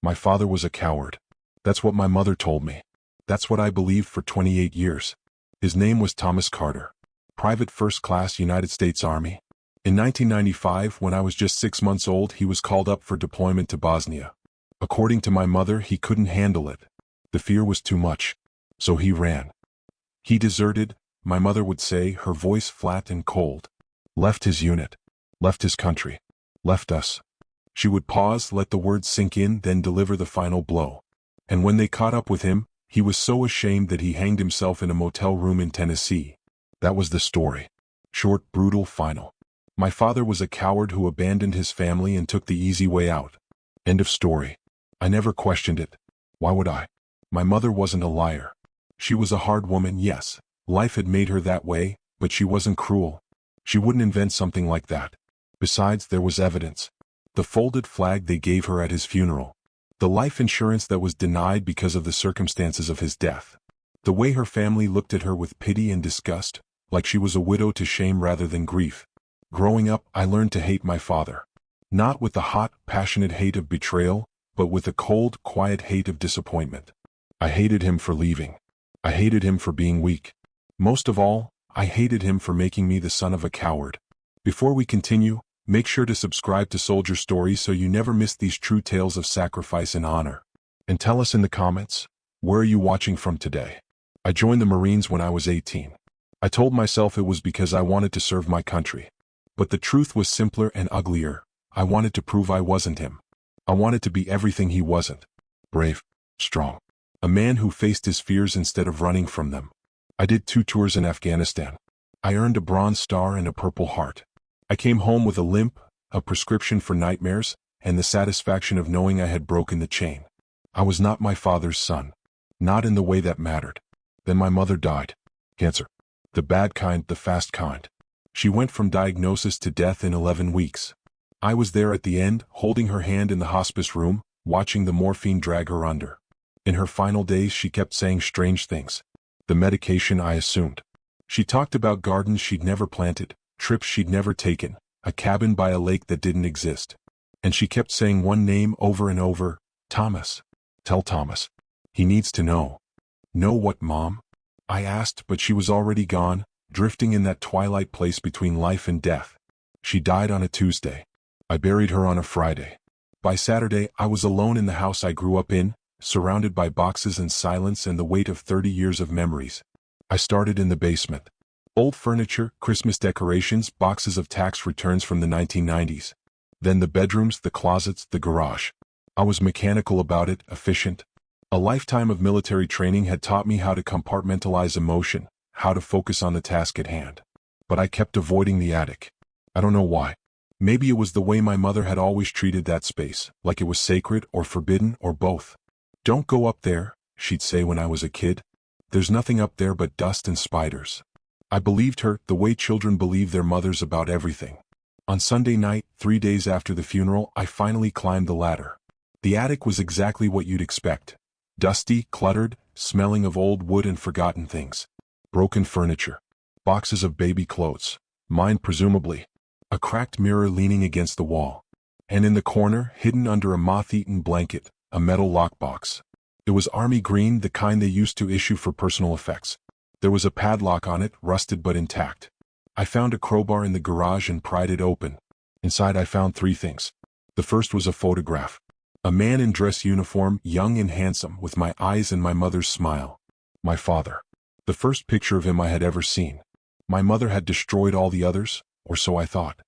My father was a coward. That's what my mother told me. That's what I believed for 28 years. His name was Thomas Carter. Private First Class United States Army. In 1995, when I was just 6 months old, he was called up for deployment to Bosnia. According to my mother, he couldn't handle it. The fear was too much. So he ran. He deserted, my mother would say, her voice flat and cold. Left his unit. Left his country. Left us. She would pause, let the words sink in, then deliver the final blow. And when they caught up with him, he was so ashamed that he hanged himself in a motel room in Tennessee. That was the story. Short, brutal, final. My father was a coward who abandoned his family and took the easy way out. End of story. I never questioned it. Why would I? My mother wasn't a liar. She was a hard woman, yes. Life had made her that way, but she wasn't cruel. She wouldn't invent something like that. Besides, there was evidence. The folded flag they gave her at his funeral. The life insurance that was denied because of the circumstances of his death. The way her family looked at her with pity and disgust, like she was a widow to shame rather than grief. Growing up, I learned to hate my father. Not with the hot, passionate hate of betrayal, but with a cold, quiet hate of disappointment. I hated him for leaving. I hated him for being weak. Most of all, I hated him for making me the son of a coward. Before we continue, make sure to subscribe to Soldier Stories so you never miss these true tales of sacrifice and honor. And tell us in the comments, where are you watching from today? I joined the Marines when I was 18. I told myself it was because I wanted to serve my country. But the truth was simpler and uglier. I wanted to prove I wasn't him. I wanted to be everything he wasn't. Brave, strong. A man who faced his fears instead of running from them. I did 2 tours in Afghanistan. I earned a Bronze Star and a Purple Heart. I came home with a limp, a prescription for nightmares, and the satisfaction of knowing I had broken the chain. I was not my father's son. Not in the way that mattered. Then my mother died. Cancer. The bad kind, the fast kind. She went from diagnosis to death in 11 weeks. I was there at the end, holding her hand in the hospice room, watching the morphine drag her under. In her final days, she kept saying strange things. The medication, I assumed. She talked about gardens she'd never planted, trips she'd never taken, a cabin by a lake that didn't exist. And she kept saying one name over and over, Thomas. Tell Thomas. He needs to know. Know what, Mom? I asked, but she was already gone, drifting in that twilight place between life and death. She died on a Tuesday. I buried her on a Friday. By Saturday, I was alone in the house I grew up in, surrounded by boxes and silence and the weight of 30 years of memories. I started in the basement. Old furniture, Christmas decorations, boxes of tax returns from the 1990s. Then the bedrooms, the closets, the garage. I was mechanical about it, efficient. A lifetime of military training had taught me how to compartmentalize emotion, how to focus on the task at hand. But I kept avoiding the attic. I don't know why. Maybe it was the way my mother had always treated that space, like it was sacred or forbidden or both. Don't go up there, she'd say when I was a kid. There's nothing up there but dust and spiders. I believed her the way children believe their mothers about everything. On Sunday night, 3 days after the funeral, I finally climbed the ladder. The attic was exactly what you'd expect. Dusty, cluttered, smelling of old wood and forgotten things. Broken furniture. Boxes of baby clothes. Mine presumably. A cracked mirror leaning against the wall. And in the corner, hidden under a moth-eaten blanket, a metal lockbox. It was army green, the kind they used to issue for personal effects. There was a padlock on it, rusted but intact. I found a crowbar in the garage and pried it open. Inside I found 3 things. The first was a photograph. A man in dress uniform, young and handsome, with my eyes and my mother's smile. My father. The first picture of him I had ever seen. My mother had destroyed all the others, or so I thought.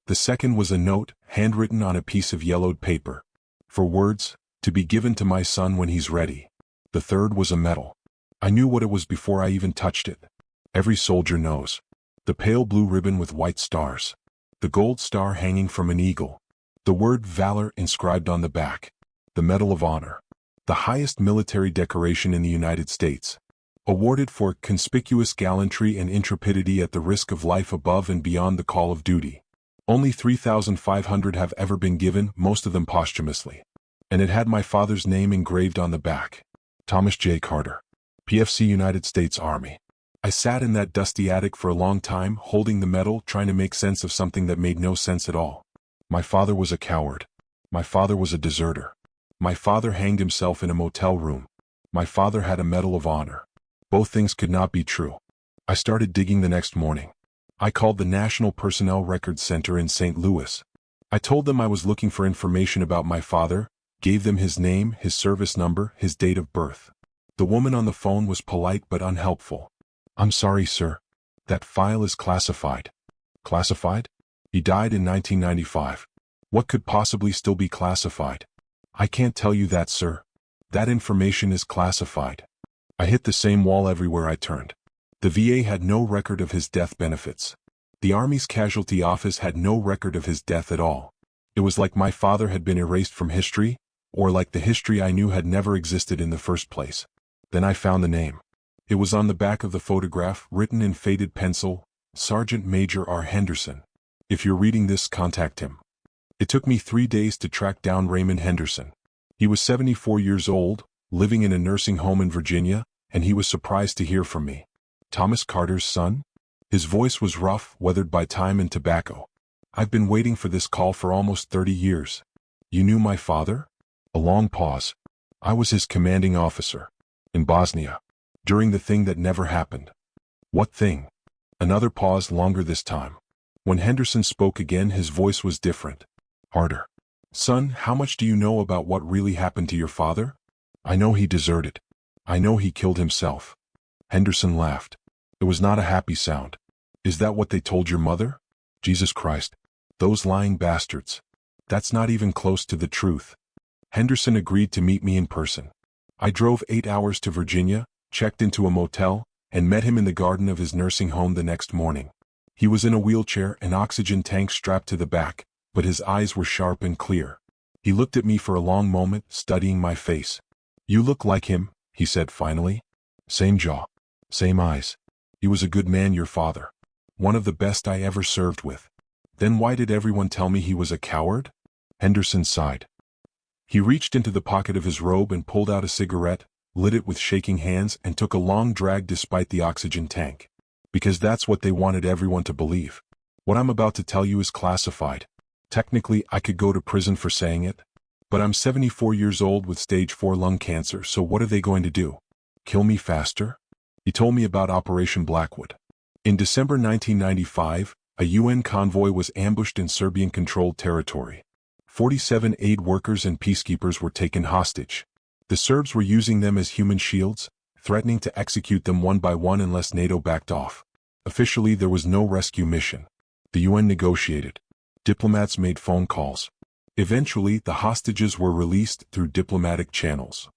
The second was a note, handwritten on a piece of yellowed paper. For words, to be given to my son when he's ready. The third was a medal. I knew what it was before I even touched it. Every soldier knows. The pale blue ribbon with white stars. The gold star hanging from an eagle. The word valor inscribed on the back. The Medal of Honor. The highest military decoration in the United States. Awarded for conspicuous gallantry and intrepidity at the risk of life above and beyond the call of duty. Only 3,500 have ever been given, most of them posthumously. And it had my father's name engraved on the back. Thomas J. Carter. PFC United States Army. I sat in that dusty attic for a long time, holding the medal, trying to make sense of something that made no sense at all. My father was a coward. My father was a deserter. My father hanged himself in a motel room. My father had a Medal of Honor. Both things could not be true. I started digging the next morning. I called the National Personnel Records Center in St. Louis. I told them I was looking for information about my father, gave them his name, his service number, his date of birth. The woman on the phone was polite but unhelpful. "I'm sorry, sir. That file is classified." Classified? He died in 1995. What could possibly still be classified? "I can't tell you that, sir. That information is classified." I hit the same wall everywhere I turned. The VA had no record of his death benefits. The Army's casualty office had no record of his death at all. It was like my father had been erased from history, or like the history I knew had never existed in the first place. Then I found the name. It was on the back of the photograph, written in faded pencil, Sergeant Major R. Henderson. If you're reading this, contact him. It took me 3 days to track down Raymond Henderson. He was 74 years old, living in a nursing home in Virginia, and he was surprised to hear from me. "Thomas Carter's son?" His voice was rough, weathered by time and tobacco. "I've been waiting for this call for almost 30 years. You knew my father?" A long pause. "I was his commanding officer. In Bosnia. During the thing that never happened." "What thing?" Another pause, longer this time. When Henderson spoke again, his voice was different. Harder. "Son, how much do you know about what really happened to your father?" "I know he deserted. I know he killed himself." Henderson laughed. It was not a happy sound. "Is that what they told your mother?" Jesus Christ. Those lying bastards. That's not even close to the truth. Henderson agreed to meet me in person. I drove 8 hours to Virginia, checked into a motel, and met him in the garden of his nursing home the next morning. He was in a wheelchair, an oxygen tank strapped to the back, but his eyes were sharp and clear. He looked at me for a long moment, studying my face. "You look like him," he said finally. "Same jaw. Same eyes. He was a good man, your father. One of the best I ever served with." "Then why did everyone tell me he was a coward?" Henderson sighed. He reached into the pocket of his robe and pulled out a cigarette, lit it with shaking hands, and took a long drag despite the oxygen tank. "Because that's what they wanted everyone to believe. What I'm about to tell you is classified. Technically, I could go to prison for saying it. But I'm 74 years old with stage 4 lung cancer, so what are they going to do? Kill me faster?" He told me about Operation Blackwood. In December 1995, a UN convoy was ambushed in Serbian-controlled territory. 47 aid workers and peacekeepers were taken hostage. The Serbs were using them as human shields, threatening to execute them one by one unless NATO backed off. Officially, there was no rescue mission. The UN negotiated. Diplomats made phone calls. Eventually, the hostages were released through diplomatic channels.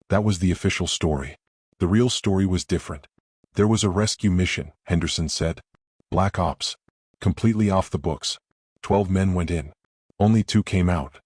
That was the official story. The real story was different. "There was a rescue mission," Henderson said. "Black Ops. Completely off the books. 12 men went in. Only 2 came out."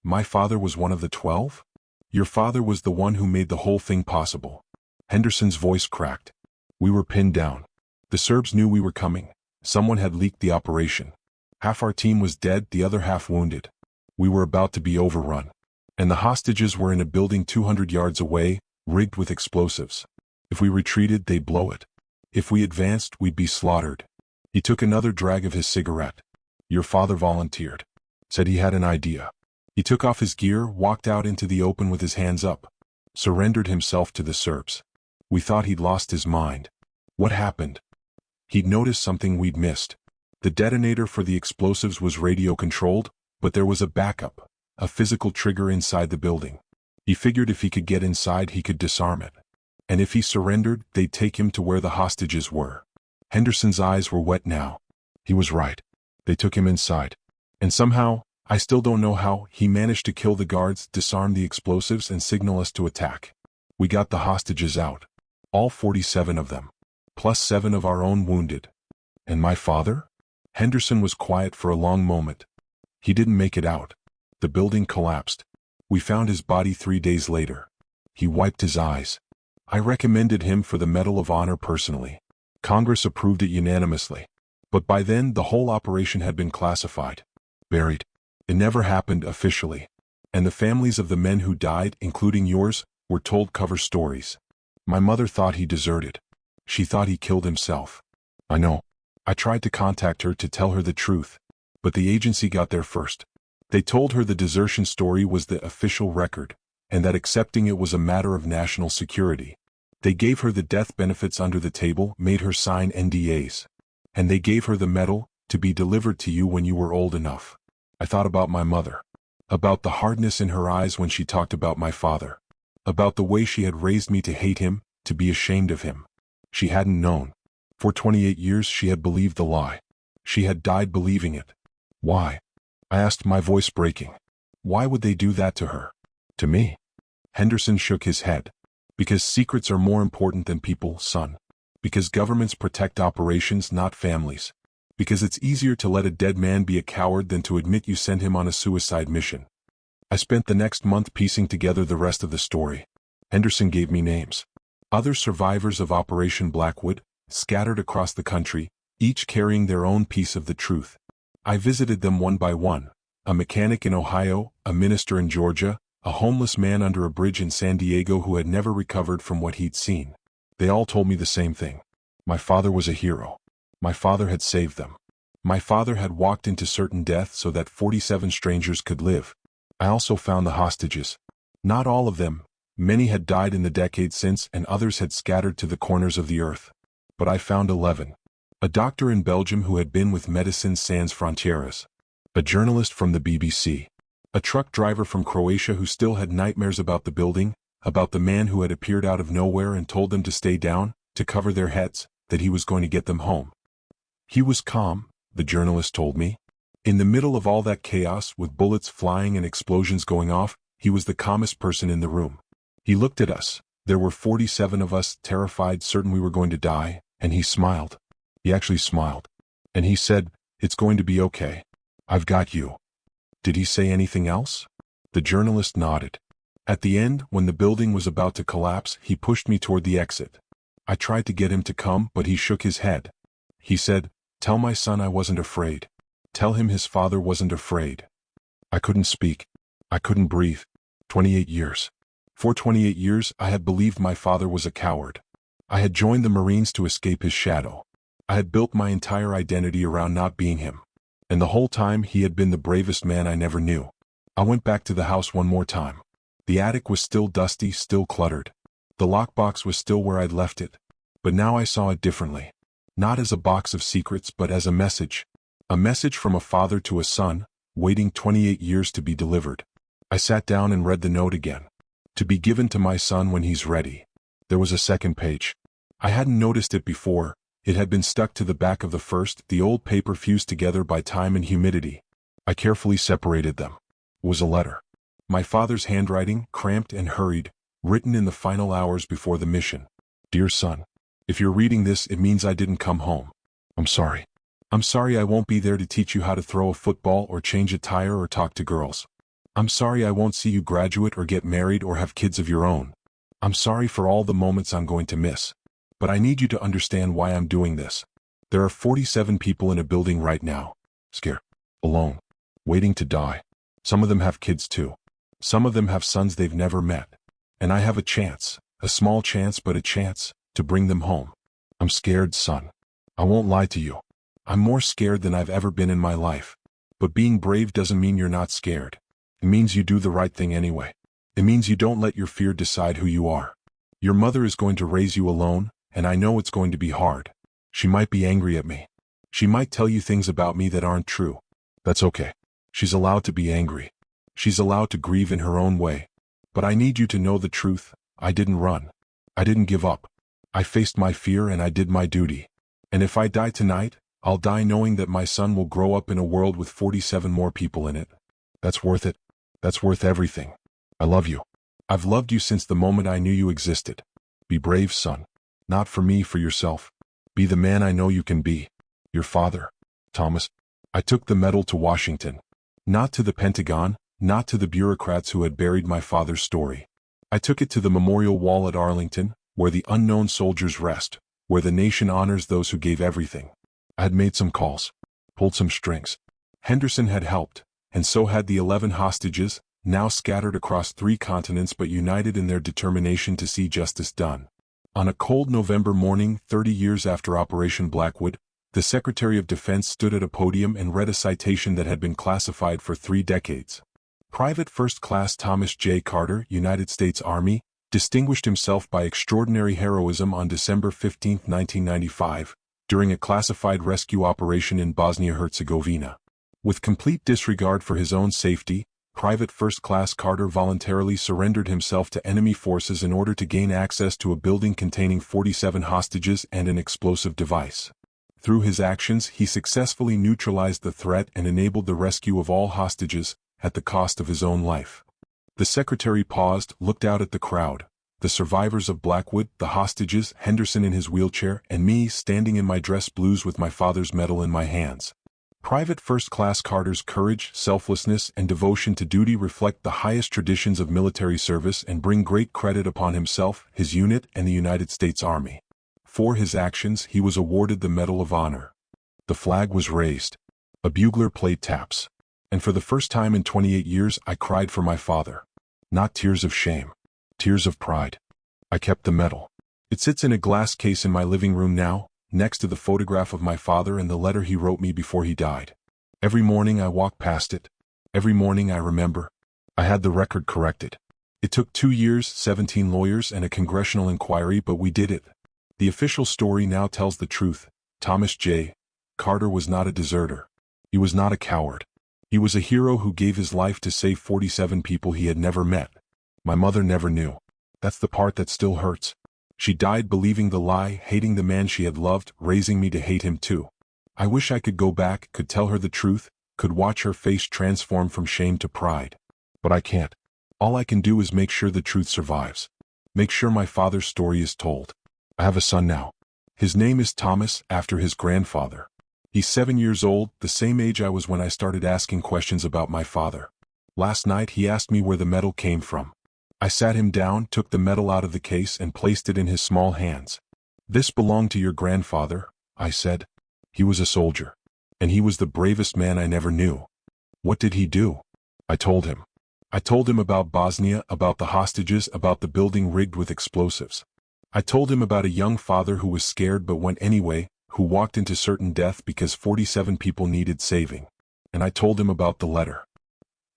"My father was one of the 12? Your father was the one who made the whole thing possible." Henderson's voice cracked. "We were pinned down. The Serbs knew we were coming. Someone had leaked the operation. Half our team was dead, the other half wounded. We were about to be overrun. And the hostages were in a building 200 yards away, rigged with explosives. If we retreated, they'd blow it. If we advanced, we'd be slaughtered." He took another drag of his cigarette. "Your father volunteered. Said he had an idea. He took off his gear, walked out into the open with his hands up. Surrendered himself to the Serbs. We thought he'd lost his mind. What happened? He'd noticed something we'd missed. The detonator for the explosives was radio-controlled, but there was a backup, a physical trigger inside the building. He figured if he could get inside, he could disarm it. And if he surrendered, they'd take him to where the hostages were." Henderson's eyes were wet now. He was right. They took him inside. And somehow, I still don't know how, he managed to kill the guards, disarm the explosives, and signal us to attack. We got the hostages out. All 47 of them. Plus 7 of our own wounded. And my father? Henderson was quiet for a long moment. He didn't make it out. The building collapsed. We found his body 3 days later. He wiped his eyes. I recommended him for the Medal of Honor personally. Congress approved it unanimously. But by then, the whole operation had been classified. Buried. It never happened officially. And the families of the men who died, including yours, were told cover stories. My mother thought he deserted. She thought he killed himself. I know. I tried to contact her to tell her the truth. But the agency got there first. They told her the desertion story was the official record, and that accepting it was a matter of national security. They gave her the death benefits under the table, made her sign NDAs. And they gave her the medal, to be delivered to you when you were old enough. I thought about my mother. About the hardness in her eyes when she talked about my father. About the way she had raised me to hate him, to be ashamed of him. She hadn't known. For 28 years she had believed the lie. She had died believing it. Why? I asked, my voice breaking. Why would they do that to her? To me? Henderson shook his head. Because secrets are more important than people, son. Because governments protect operations, not families. Because it's easier to let a dead man be a coward than to admit you sent him on a suicide mission. I spent the next month piecing together the rest of the story. Henderson gave me names. Other survivors of Operation Blackwood, scattered across the country, each carrying their own piece of the truth. I visited them one by one. A mechanic in Ohio, a minister in Georgia, a homeless man under a bridge in San Diego who had never recovered from what he'd seen. They all told me the same thing. My father was a hero. My father had saved them. My father had walked into certain death so that 47 strangers could live. I also found the hostages. Not all of them. Many had died in the decades since and others had scattered to the corners of the earth. But I found 11. A doctor in Belgium who had been with Médecins Sans Frontières. A journalist from the BBC. A truck driver from Croatia who still had nightmares about the building, about the man who had appeared out of nowhere and told them to stay down, to cover their heads, that he was going to get them home. He was calm, the journalist told me. In the middle of all that chaos, with bullets flying and explosions going off, he was the calmest person in the room. He looked at us. There were 47 of us, terrified, certain we were going to die, and he smiled. He actually smiled. And he said, "It's going to be okay. I've got you." Did he say anything else? The journalist nodded. At the end, when the building was about to collapse, he pushed me toward the exit. I tried to get him to come, but he shook his head. He said, "Tell my son I wasn't afraid. Tell him his father wasn't afraid." I couldn't speak. I couldn't breathe. 28 years. For 28 years, I had believed my father was a coward. I had joined the Marines to escape his shadow. I had built my entire identity around not being him. And the whole time, he had been the bravest man I never knew. I went back to the house one more time. The attic was still dusty, still cluttered. The lockbox was still where I'd left it. But now I saw it differently. Not as a box of secrets, but as a message. A message from a father to a son, waiting 28 years to be delivered. I sat down and read the note again. To be given to my son when he's ready. There was a second page. I hadn't noticed it before. It had been stuck to the back of the first, the old paper fused together by time and humidity. I carefully separated them. It was a letter. My father's handwriting, cramped and hurried, written in the final hours before the mission. Dear son, if you're reading this, it means I didn't come home. I'm sorry. I'm sorry I won't be there to teach you how to throw a football or change a tire or talk to girls. I'm sorry I won't see you graduate or get married or have kids of your own. I'm sorry for all the moments I'm going to miss. But I need you to understand why I'm doing this. There are 47 people in a building right now. Scared. Alone. Waiting to die. Some of them have kids too. Some of them have sons they've never met. And I have a chance, a small chance but a chance, to bring them home. I'm scared, son. I won't lie to you. I'm more scared than I've ever been in my life. But being brave doesn't mean you're not scared. It means you do the right thing anyway. It means you don't let your fear decide who you are. Your mother is going to raise you alone, and I know it's going to be hard. She might be angry at me. She might tell you things about me that aren't true. That's okay. She's allowed to be angry. She's allowed to grieve in her own way. But I need you to know the truth. I didn't run. I didn't give up. I faced my fear and I did my duty. And if I die tonight, I'll die knowing that my son will grow up in a world with 47 more people in it. That's worth it. That's worth everything. I love you. I've loved you since the moment I knew you existed. Be brave, son. Not for me, for yourself. Be the man I know you can be. Your father, Thomas. I took the medal to Washington. Not to the Pentagon, not to the bureaucrats who had buried my father's story. I took it to the memorial wall at Arlington, where the unknown soldiers rest, where the nation honors those who gave everything. I had made some calls, pulled some strings. Henderson had helped, and so had the 11 hostages, now scattered across 3 continents but united in their determination to see justice done. On a cold November morning, 30 years after Operation Blackwood, the Secretary of Defense stood at a podium and read a citation that had been classified for 3 decades. Private First Class Thomas J. Carter, United States Army, distinguished himself by extraordinary heroism on December 15, 1995, during a classified rescue operation in Bosnia-Herzegovina. With complete disregard for his own safety, Private First Class Carter voluntarily surrendered himself to enemy forces in order to gain access to a building containing 47 hostages and an explosive device. Through his actions, he successfully neutralized the threat and enabled the rescue of all hostages, at the cost of his own life. The secretary paused, looked out at the crowd, the survivors of Blackwood, the hostages, Henderson in his wheelchair, and me standing in my dress blues with my father's medal in my hands. Private First Class Carter's courage, selflessness, and devotion to duty reflect the highest traditions of military service and bring great credit upon himself, his unit, and the United States Army. For his actions, he was awarded the Medal of Honor. The flag was raised. A bugler played taps. And for the first time in 28 years, I cried for my father. Not tears of shame. Tears of pride. I kept the medal. It sits in a glass case in my living room now, next to the photograph of my father and the letter he wrote me before he died. Every morning I walk past it. Every morning I remember. I had the record corrected. It took 2 years, 17 lawyers, and a congressional inquiry, but we did it. The official story now tells the truth. Thomas J. Carter was not a deserter. He was not a coward. He was a hero who gave his life to save 47 people he had never met. My mother never knew. That's the part that still hurts. She died believing the lie, hating the man she had loved, raising me to hate him too. I wish I could go back, could tell her the truth, could watch her face transform from shame to pride. But I can't. All I can do is make sure the truth survives. Make sure my father's story is told. I have a son now. His name is Thomas, after his grandfather. He's 7 years old, the same age I was when I started asking questions about my father. Last night he asked me where the medal came from. I sat him down, took the medal out of the case and placed it in his small hands. "This belonged to your grandfather," I said. "He was a soldier. And he was the bravest man I never knew." "What did he do?" I told him. I told him about Bosnia, about the hostages, about the building rigged with explosives. I told him about a young father who was scared but went anyway, who walked into certain death because 47 people needed saving. And I told him about the letter.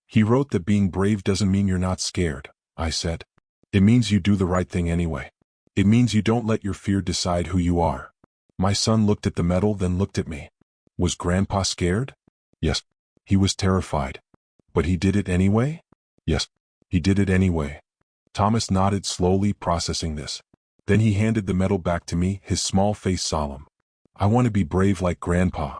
"He wrote that being brave doesn't mean you're not scared," I said. "It means you do the right thing anyway. It means you don't let your fear decide who you are." My son looked at the medal, then looked at me. "Was Grandpa scared?" "Yes." "He was terrified. But he did it anyway?" "Yes. He did it anyway." Thomas nodded slowly, processing this. Then he handed the medal back to me, his small face solemn. "I want to be brave like Grandpa."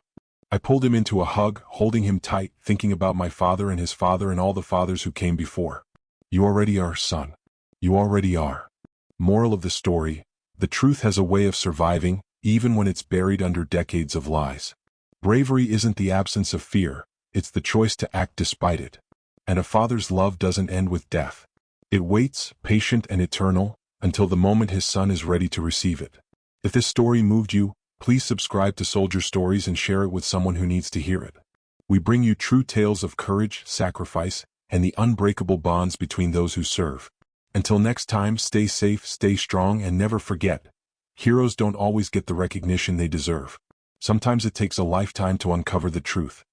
I pulled him into a hug, holding him tight, thinking about my father and his father and all the fathers who came before. "You already are, son. You already are." Moral of the story: the truth has a way of surviving, even when it's buried under decades of lies. Bravery isn't the absence of fear, it's the choice to act despite it. And a father's love doesn't end with death. It waits, patient and eternal, until the moment his son is ready to receive it. If this story moved you, please subscribe to Soldier Stories and share it with someone who needs to hear it. We bring you true tales of courage, sacrifice, and the unbreakable bonds between those who serve. Until next time, stay safe, stay strong, and never forget, heroes don't always get the recognition they deserve. Sometimes it takes a lifetime to uncover the truth.